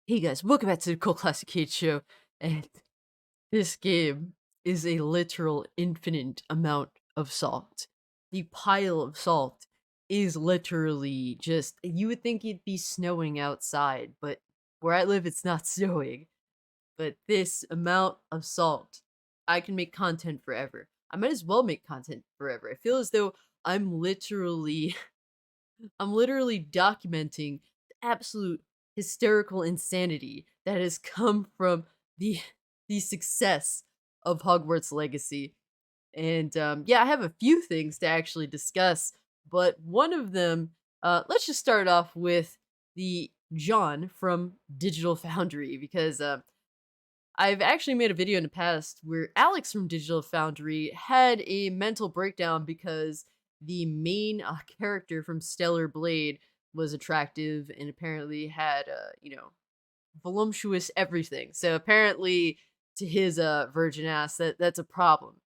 Hey guys, welcome back to the Cult Classic Kate Show. And this game is a literal infinite amount of salt. The pile of salt is literally just, you would think it'd be snowing outside, but where I live, it's not snowing. But this amount of salt, I can make content forever. I might as well make content forever. I feel as though I'm literally I'm literally documenting the absolute hysterical insanity that has come from the the success of Hogwarts Legacy. And yeah, I have a few things to actually discuss, but one of them, let's just start off with the John from Digital Foundry because I've actually made a video in the past where Alex from Digital Foundry had a mental breakdown because the main character from Stellar Blade was attractive and apparently had, voluptuous everything. So apparently, to his virgin ass, that's a problem.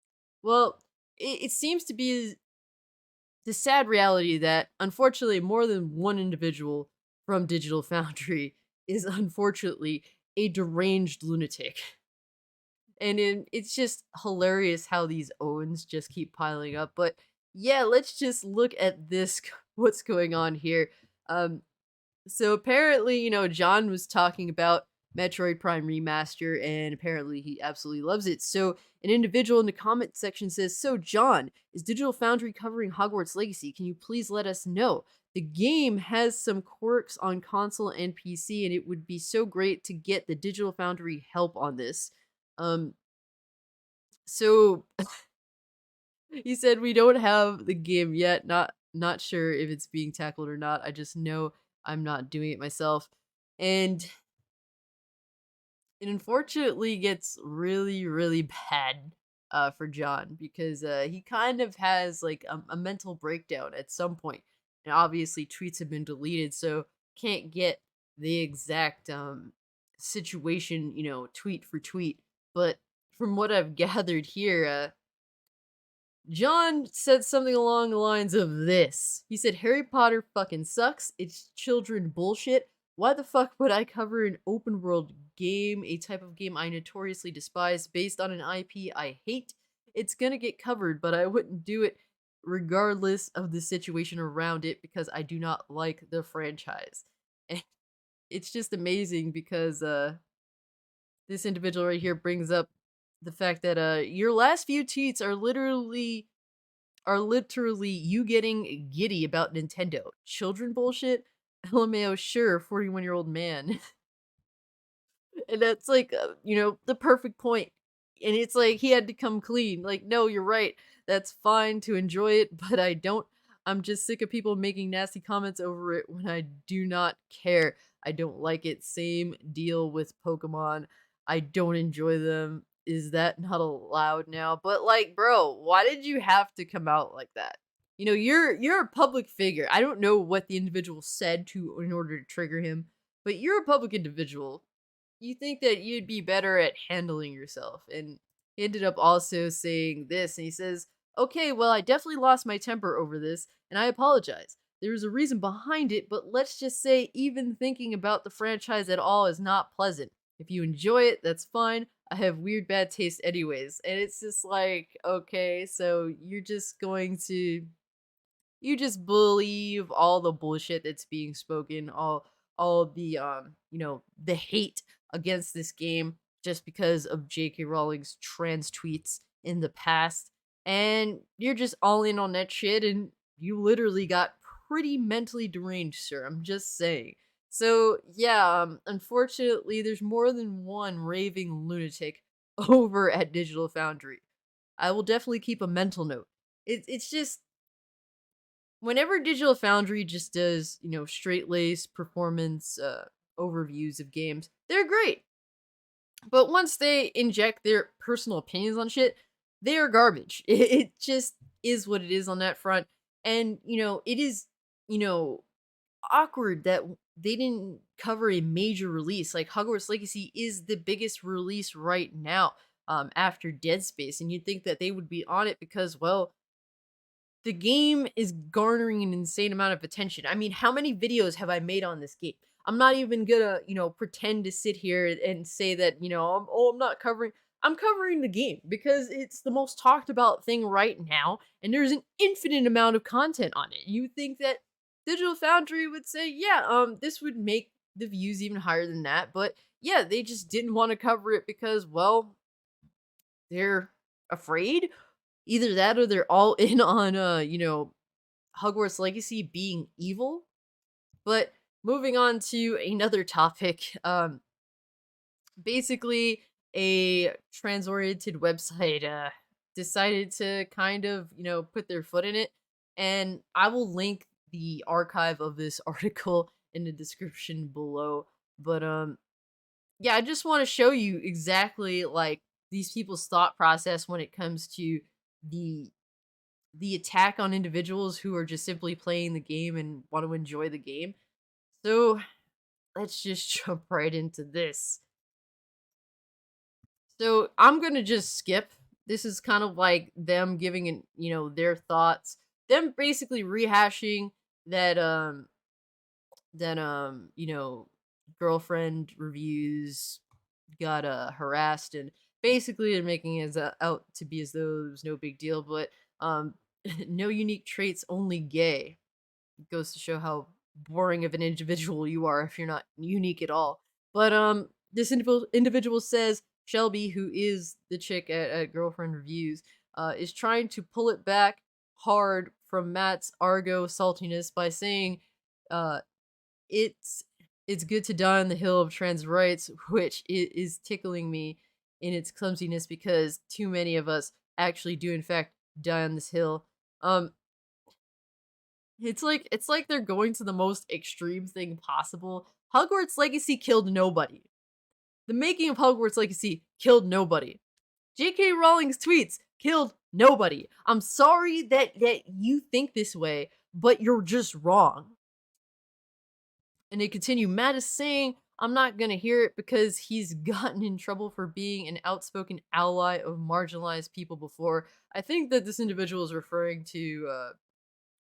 Well, it seems to be the sad reality that unfortunately more than one individual from Digital Foundry is unfortunately a deranged lunatic. And it's just hilarious how these owns just keep piling up. But yeah, let's just look at this what's going on here. Um so apparently, John was talking about Metroid Prime Remaster, and apparently he absolutely loves it. So an individual in the comment section says, "So John, is Digital Foundry covering Hogwarts Legacy? Can you please let us know? The game has some quirks on console and PC, and it would be so great to get the Digital Foundry help on this." Um, so he said we don't have the game yet. Not sure if it's being tackled or not. I just know I'm not doing it myself. And it unfortunately gets really, really bad for John because he kind of has like a mental breakdown at some point, and obviously tweets have been deleted, so can't get the exact situation, tweet for tweet. But from what I've gathered here, John said something along the lines of this. He said, Harry Potter fucking sucks. It's children bullshit. Why the fuck would I cover an open world game, a type of game I notoriously despise, based on an IP I hate? It's gonna get covered, but I wouldn't do it regardless of the situation around it because I do not like the franchise. And it's just amazing because this individual right here brings up the fact that your last few tweets are literally you getting giddy about Nintendo. Children bullshit? LMAO, sure, 41-year-old man. And that's like, the perfect point. And it's like he had to come clean. Like, no, you're right. That's fine to enjoy it, but I don't. I'm just sick of people making nasty comments over it when I do not care. I don't like it. Same deal with Pokemon. I don't enjoy them. Is that not allowed now? But like, bro, why did you have to come out like that? You're a public figure. I don't know what the individual said to in order to trigger him, but you're a public individual. You think that you'd be better at handling yourself. And he ended up also saying this, and he says, "Okay, well, I definitely lost my temper over this, and I apologize. There was a reason behind it, but let's just say even thinking about the franchise at all is not pleasant. If you enjoy it, that's fine. I have weird bad taste anyways." And it's just like, okay, so you just believe all the bullshit that's being spoken, all the the hate against this game just because of J.K. Rowling's trans tweets in the past, and you're just all in on that shit, and you literally got pretty mentally deranged, sir. I'm just saying. So yeah, unfortunately, there's more than one raving lunatic over at Digital Foundry. I will definitely keep a mental note. It's just whenever Digital Foundry just does, straight laced performance overviews of games, they're great. But once they inject their personal opinions on shit, they are garbage. It just is what it is on that front. And, it is, you know, awkward that they didn't cover a major release. Like Hogwarts Legacy is the biggest release right now after Dead Space. And you'd think that they would be on it because, well, the game is garnering an insane amount of attention. I mean, how many videos have I made on this game? I'm not even gonna, pretend to sit here and say that, I'm not covering. I'm covering the game because it's the most talked about thing right now, and there's an infinite amount of content on it. You think that Digital Foundry would say, yeah, this would make the views even higher than that, but yeah, they just didn't want to cover it because, well, they're afraid. Either that or they're all in on Hogwarts Legacy being evil. But moving on to another topic, basically a trans-oriented website decided to kind of, put their foot in it, and I will link the archive of this article in the description below. But yeah, I just want to show you exactly like these people's thought process when it comes to the the attack on individuals who are just simply playing the game and want to enjoy the game. So, let's just jump right into this. So, I'm going to just skip. This is kind of like them giving their thoughts. Them basically rehashing that girlfriend reviews got harassed, and basically they're making it out to be as though it was no big deal, but no unique traits, only gay. It goes to show how boring of an individual you are if you're not unique at all. But this individual says Shelby, who is the chick at Girlfriend Reviews, is trying to pull it back hard from Matt's Argo saltiness by saying, uh, it's it's good to die on the hill of trans rights, which is tickling me in its clumsiness because too many of us actually do in fact die on this hill. Um, it's like they're going to the most extreme thing possible. Hogwarts Legacy killed nobody. The making of Hogwarts Legacy killed nobody. J.K. Rowling's tweets killed nobody. I'm sorry that you think this way, but you're just wrong. And they continue, Matt is saying, I'm not gonna hear it because he's gotten in trouble for being an outspoken ally of marginalized people before. I think that this individual is referring to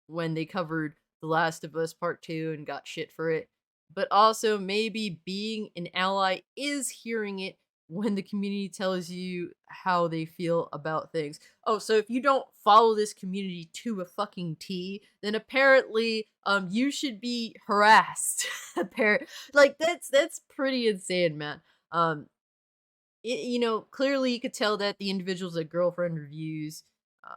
when they covered The Last of Us Part 2 and got shit for it. But also, maybe being an ally is hearing it when the community tells you how they feel about things. Oh, so if you don't follow this community to a fucking T, then apparently you should be harassed. Like that's pretty insane, man. Clearly you could tell that the individuals at Girlfriend Reviews uh,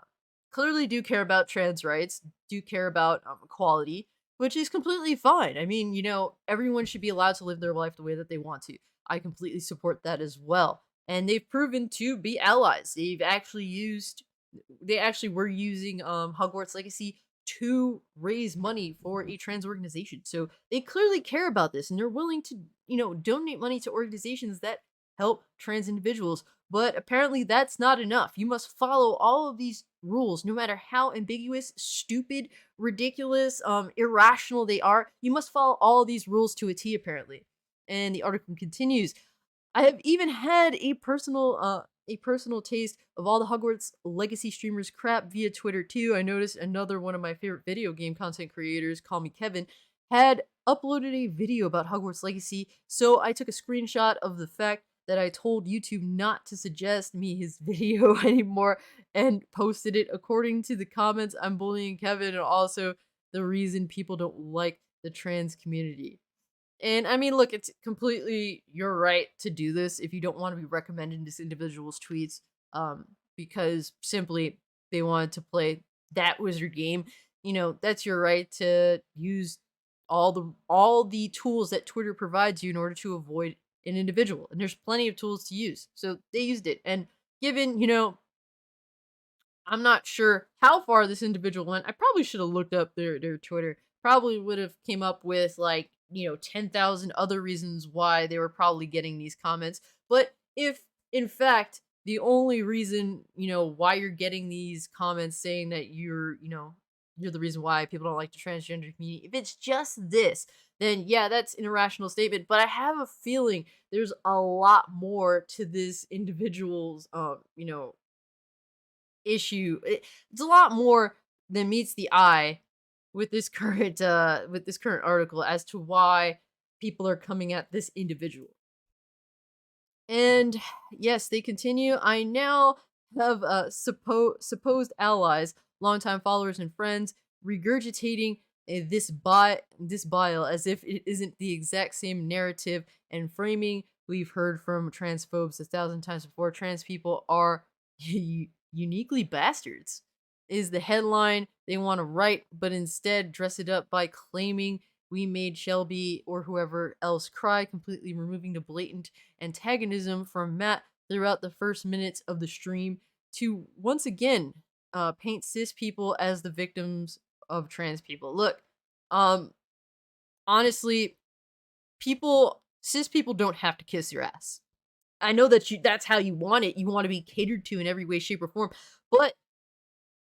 clearly do care about trans rights, do care about equality, which is completely fine. I mean, everyone should be allowed to live their life the way that they want to. I completely support that as well. And they've proven to be allies. They actually were using Hogwarts Legacy to raise money for a trans organization. So they clearly care about this and they're willing to, donate money to organizations that help trans individuals. But apparently that's not enough. You must follow all of these rules, no matter how ambiguous, stupid, ridiculous, irrational they are. You must follow all of these rules to a T, apparently. And the article continues. I have even had a personal taste of all the Hogwarts Legacy streamers crap via Twitter too. I noticed another one of my favorite video game content creators, Call Me Kevin, had uploaded a video about Hogwarts Legacy, so I took a screenshot of the fact that I told YouTube not to suggest me his video anymore and posted it. According to the comments, I'm bullying Kevin and also the reason people don't like the trans community. And I mean, look, it's completely your right to do this if you don't want to be recommending this individual's tweets, because simply they wanted to play that wizard game. That's your right to use all the tools that Twitter provides you in order to avoid an individual. And there's plenty of tools to use. So they used it. And given, I'm not sure how far this individual went. I probably should have looked up their Twitter. Probably would have came up with like, 10,000 other reasons why they were probably getting these comments. But if in fact the only reason, why you're getting these comments saying that you're the reason why people don't like the transgender community, if it's just this, then yeah, that's an irrational statement. But I have a feeling there's a lot more to this individual's issue. It's a lot more than meets the eye with this current article as to why people are coming at this individual. And yes, they continue. I now have supposed allies, longtime followers and friends, regurgitating this bile as if it isn't the exact same narrative and framing we've heard from transphobes 1,000 times before. Trans people are uniquely bastards, is the headline they want to write, but instead dress it up by claiming we made Shelby or whoever else cry, completely removing the blatant antagonism from Matt throughout the first minutes of the stream to once again paint cis people as the victims of trans people. Look, honestly, cis people don't have to kiss your ass. I know that's how you want it. You want to be catered to in every way, shape, or form, but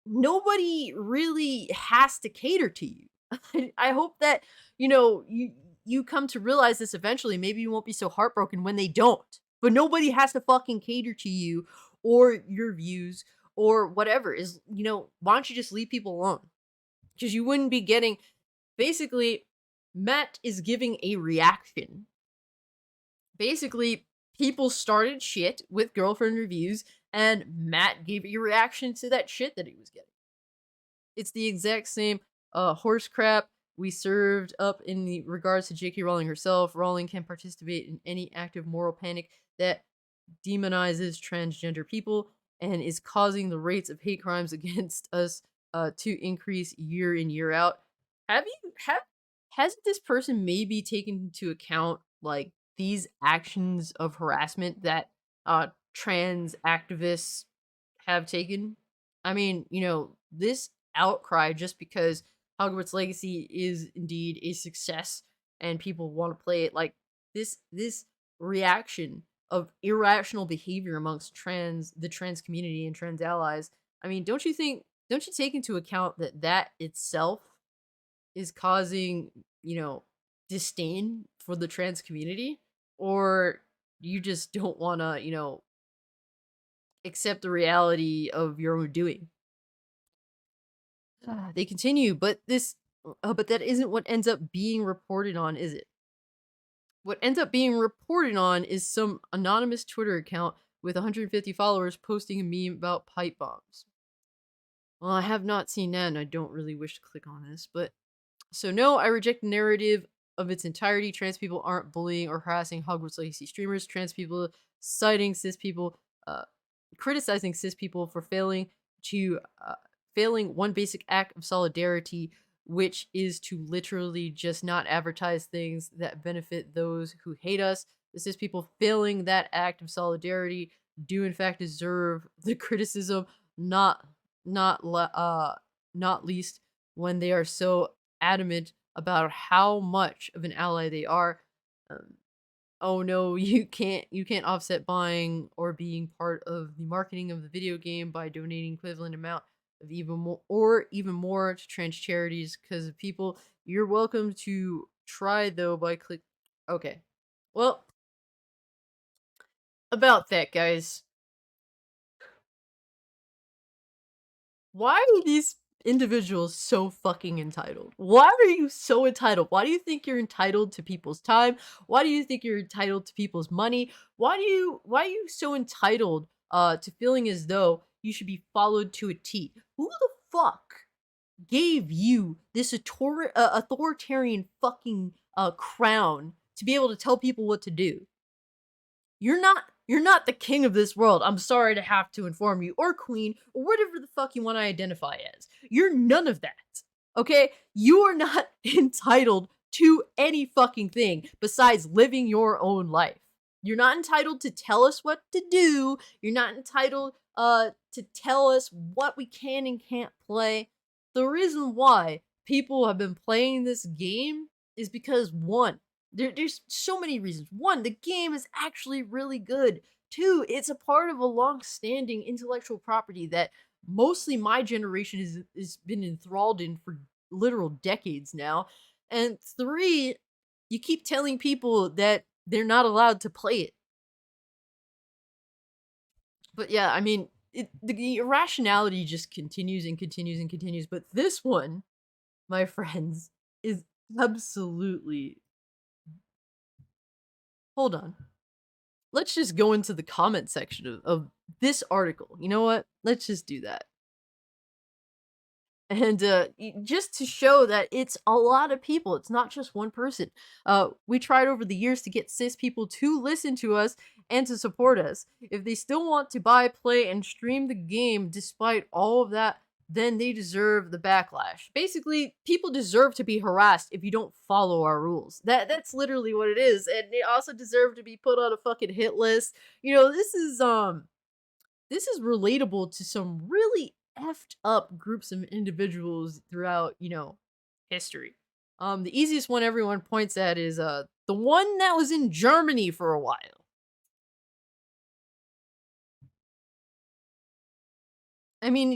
nobody really has to cater to you. I hope that, you come to realize this eventually. Maybe you won't be so heartbroken when they don't. But nobody has to fucking cater to you or your views or whatever. Why don't you just leave people alone? Because you wouldn't be getting, basically, Matt is giving a reaction. Basically, people started shit with girlfriend reviews, and Matt gave a reaction to that shit that he was getting. It's the exact same horse crap we served up in the regards to J.K. Rowling herself. Rowling can participate in any active moral panic that demonizes transgender people and is causing the rates of hate crimes against us to increase year in, year out. Hasn't this person maybe taken into account like these actions of harassment that trans activists have taken? I mean, this outcry just because Hogwarts Legacy is indeed a success and people want to play it, like this reaction of irrational behavior amongst the trans community and trans allies. I mean, don't you take into account that itself is causing, disdain for the trans community? Or you just don't want to, accept the reality of your own doing? They continue, but that isn't what ends up being reported on, is it? What ends up being reported on is some anonymous Twitter account with 150 followers posting a meme about pipe bombs. Well, I have not seen that, and I don't really wish to click on this, but so no, I reject the narrative of its entirety. Trans people aren't bullying or harassing Hogwarts Legacy streamers. Trans people citing cis people, criticizing cis people for failing one basic act of solidarity, which is to literally just not advertise things that benefit those who hate us. The cis people failing that act of solidarity do in fact deserve the criticism, not least when they are so adamant about how much of an ally they are. Oh no, you can't offset buying or being part of the marketing of the video game by donating equivalent amount of even more to trans charities because of people. You're welcome to try though by click. Okay, well, about that, guys. Why are these individuals so fucking entitled? Why are you so entitled? Why do you think you're entitled to people's time? Why do you think you're entitled to people's money? Why are you so entitled to feeling as though you should be followed to a T? Who the fuck gave you this authoritarian fucking crown to be able to tell people what to do? You're not the king of this world. I'm sorry to have to inform you, or queen, or whatever the fuck you want to identify as. You're none of that. Okay? You are not entitled to any fucking thing besides living your own life. You're not entitled to tell us what to do. You're not entitled to tell us what we can and can't play. The reason why people have been playing this game is because one, there's so many reasons. One, the game is actually really good. Two, it's a part of a long-standing intellectual property that mostly my generation has been enthralled in for literal decades now. And three, you keep telling people that they're not allowed to play it. But yeah, I mean, the irrationality just continues and continues and continues. But this one, my friends, is absolutely hold on. Let's just go into the comment section of this article. You know what? Let's just do that. And just to show that it's a lot of people, it's not just one person. We tried over the years to get cis people to listen to us and to support us. If they still want to buy, play, and stream the game despite all of that, then they deserve the backlash. Basically, people deserve to be harassed if you don't follow our rules. That's literally what it is, and they also deserve to be put on a fucking hit list. You know, this is relatable to some really effed up groups of individuals throughout, history. The easiest one everyone points at is the one that was in Germany for a while. I mean,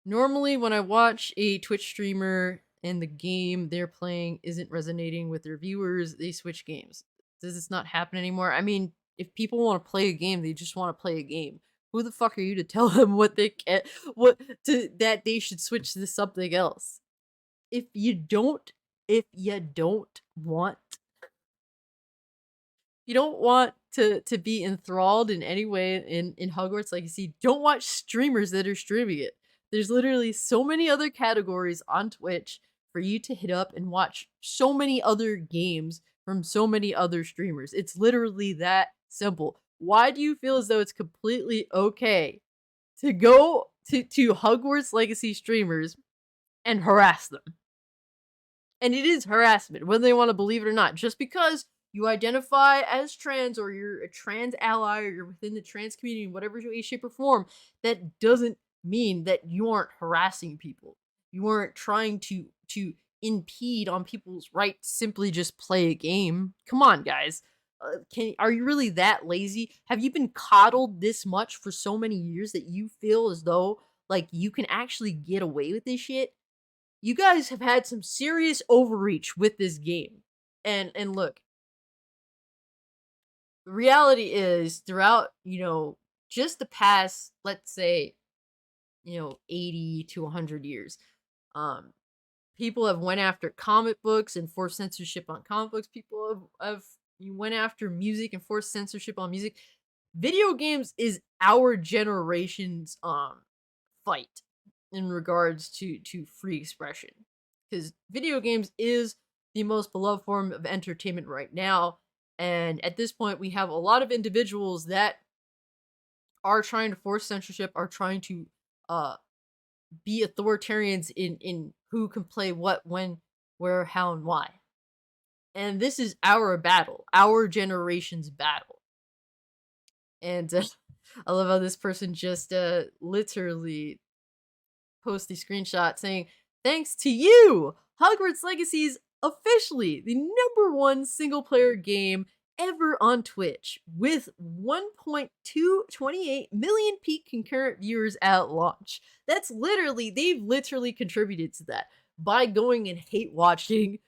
normally when I watch a Twitch streamer and the game they're playing isn't resonating with their viewers, they switch games. Does this not happen anymore? I mean, if people want to play a game, they just want to play a game. Who the fuck are you to tell them what they can that they should switch to something else? If you don't want you don't want to be enthralled in any way in Hogwarts Legacy, don't watch streamers that are streaming it. There's literally so many other categories on Twitch for you to hit up and watch so many other games from so many other streamers. It's literally that simple. Why do you feel as though it's completely okay to go to Hogwarts Legacy streamers and harass them? And it is harassment, whether they want to believe it or not. Just because you identify as trans, or you're a trans ally, or you're within the trans community in whatever way, shape, or form, that doesn't mean that you aren't harassing people. You aren't trying to impede on people's right to simply just play a game. Come on, guys. Are you really that lazy? Have you been coddled this much for so many years that you feel as though like you can actually get away with this shit? You guys have had some serious overreach with this game. And look, the reality is throughout, just the past, let's say, 80 to 100 years, people have went after comic books and forced censorship on comic books. People have went after music and forced censorship on music. Video games is our generation's fight in regards to free expression, because video games is the most beloved form of entertainment right now. And at this point, we have a lot of individuals that are trying to force censorship, are trying to be authoritarians in who can play what, when, where, how, and why. And this is our battle, our generation's battle. And I love how this person just literally post the screenshot saying, "Thanks to you, Hogwarts Legacy is officially the #1 single player game ever on Twitch, with 1.228 million peak concurrent viewers at launch." They've literally contributed to that by going and hate watching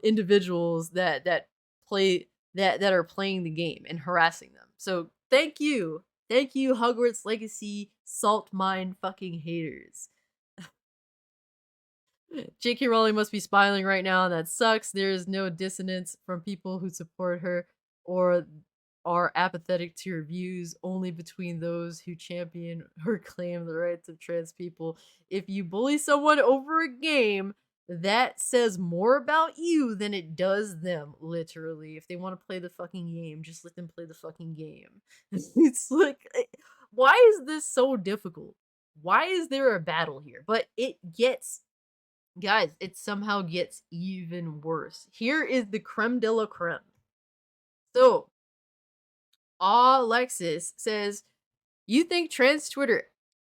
individuals that are playing the game and harassing them. So thank you, Hogwarts Legacy salt mine fucking haters. J.K. Rowling must be smiling right now, and that sucks. There is no dissonance from people who support her or are apathetic to her views, only between those who champion or claim the rights of trans people. If you bully someone over a game, that says more about you than it does them, literally. If they want to play the fucking game, just let them play the fucking game. It's like, why is this so difficult? Why is there a battle here? But guys, it somehow gets even worse. Here is the creme de la creme. So, Alexis says, "You think trans Twitter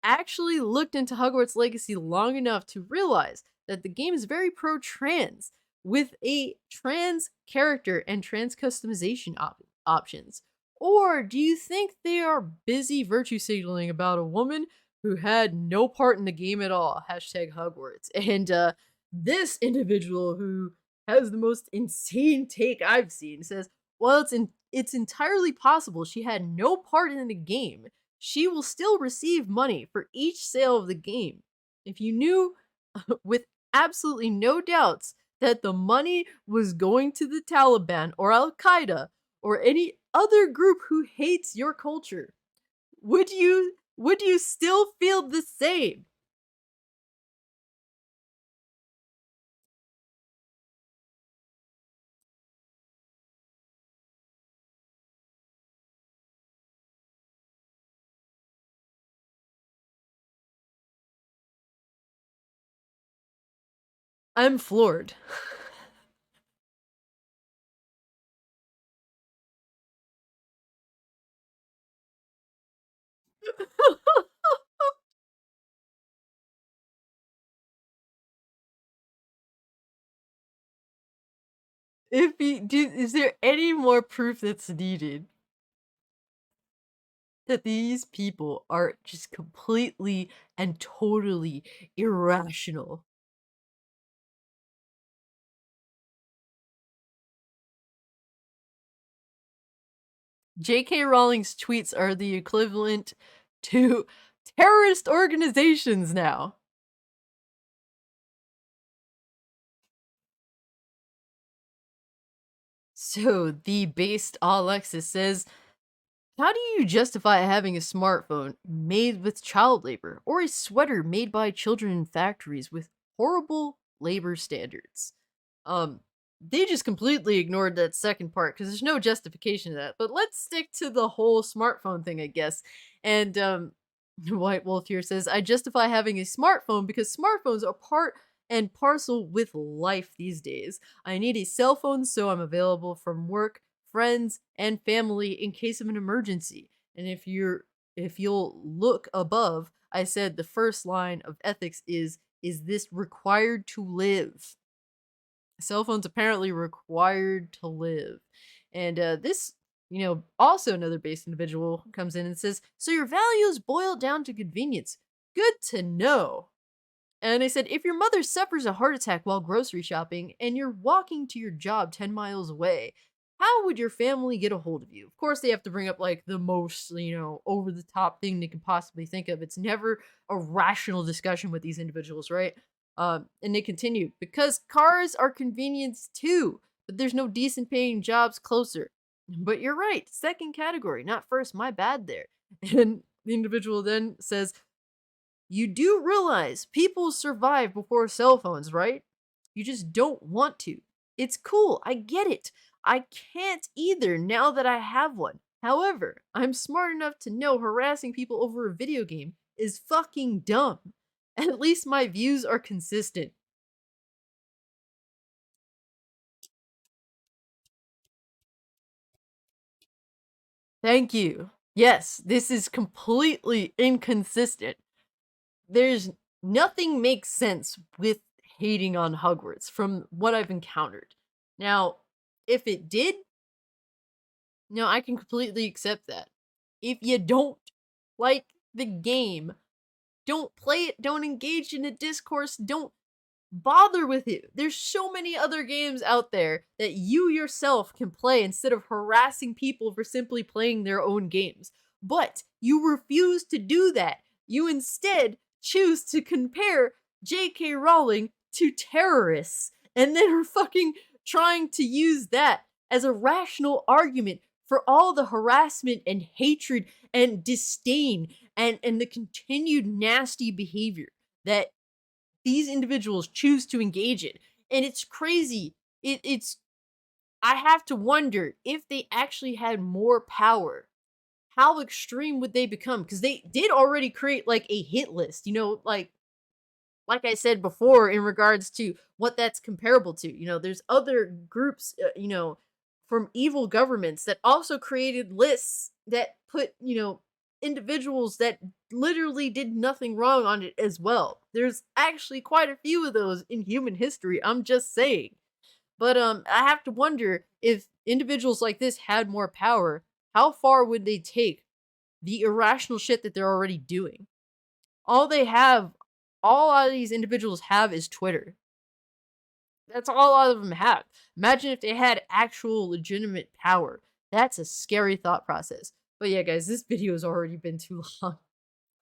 actually looked into Hogwarts Legacy long enough to realize that the game is very pro-trans, with a trans character and trans customization options? Or do you think they are busy virtue signaling about a woman who had no part in the game at all? #Hogwarts." And this individual, who has the most insane take I've seen, says, "Well, it's entirely possible she had no part in the game. She will still receive money for each sale of the game. If you knew with absolutely no doubts that the money was going to the Taliban or Al Qaeda or any other group who hates your culture, would you still feel the same? I'm floored. Is there any more proof that's needed that these people are just completely and totally irrational? J.K. Rowling's tweets are the equivalent to terrorist organizations now. So the based Alexis says, how do you justify having a smartphone made with child labor or a sweater made by children in factories with horrible labor standards? Um, they just completely ignored that second part because there's no justification to that. But let's stick to the whole smartphone thing, I guess. And White Wolf here says, I justify having a smartphone because smartphones are part and parcel with life these days. I need a cell phone so I'm available from work, friends, and family in case of an emergency. And if you'll look above, I said the first line of ethics is this required to live? Cell phones apparently required to live. And this, also another base individual comes in and says, so your values boil down to convenience. Good to know. And they said, if your mother suffers a heart attack while grocery shopping and you're walking to your job 10 miles away, how would your family get a hold of you? Of course, they have to bring up like the most, over the top thing they can possibly think of. It's never a rational discussion with these individuals, right? And they continue, because cars are convenience too, but there's no decent paying jobs closer. But you're right, second category, not first, my bad there. And the individual then says, you do realize people survive before cell phones, right? You just don't want to. It's cool, I get it. I can't either now that I have one. However, I'm smart enough to know harassing people over a video game is fucking dumb. At least my views are consistent. Thank you. Yes, this is completely inconsistent. There's nothing makes sense with hating on Hogwarts from what I've encountered. Now, if it did, no, I can completely accept that. If you don't like the game, don't play it, don't engage in a discourse, don't bother with it. There's so many other games out there that you yourself can play instead of harassing people for simply playing their own games. But you refuse to do that. You instead choose to compare J.K. Rowling to terrorists and then are fucking trying to use that as a rational argument for all the harassment and hatred and disdain and the continued nasty behavior that these individuals choose to engage in. And it's crazy. It's I have to wonder if they actually had more power, how extreme would they become? Because they did already create like a hit list, like I said before, in regards to what that's comparable to. There's other groups, from evil governments that also created lists that put, individuals that literally did nothing wrong on it as well. There's actually quite a few of those in human history. I'm just saying. But I have to wonder, if individuals like this had more power, how far would they take the irrational shit that they're already doing? All they have, all a lot of these individuals have is Twitter. That's all a lot of them have. Imagine if they had actual legitimate power. That's a scary thought process. But yeah, guys, this video has already been too long.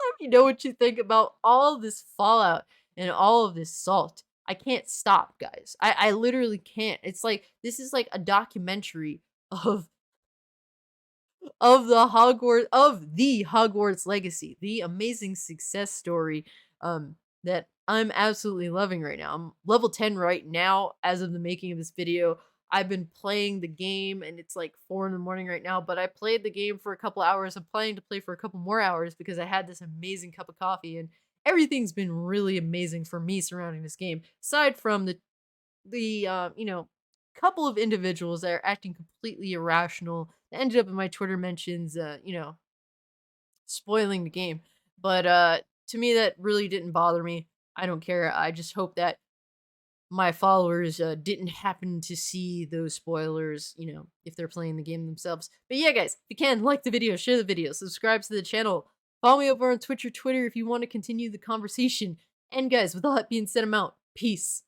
Let me know what you think about all this fallout and all of this salt. I can't stop, guys. I literally can't. It's like this is like a documentary of the Hogwarts legacy, the amazing success story that I'm absolutely loving right now. I'm level 10 right now as of the making of this video. I've been playing the game and it's like 4 in the morning right now, but I played the game for a couple hours. I'm planning to play for a couple more hours because I had this amazing cup of coffee and everything's been really amazing for me surrounding this game. Aside from the couple of individuals that are acting completely irrational that ended up in my Twitter mentions, spoiling the game. But to me, that really didn't bother me. I don't care. I just hope that my followers didn't happen to see those spoilers, if they're playing the game themselves. But yeah, guys, if you can, like the video, share the video, subscribe to the channel, follow me over on Twitch or Twitter if you want to continue the conversation. And guys, with all that being said, I'm out. Peace.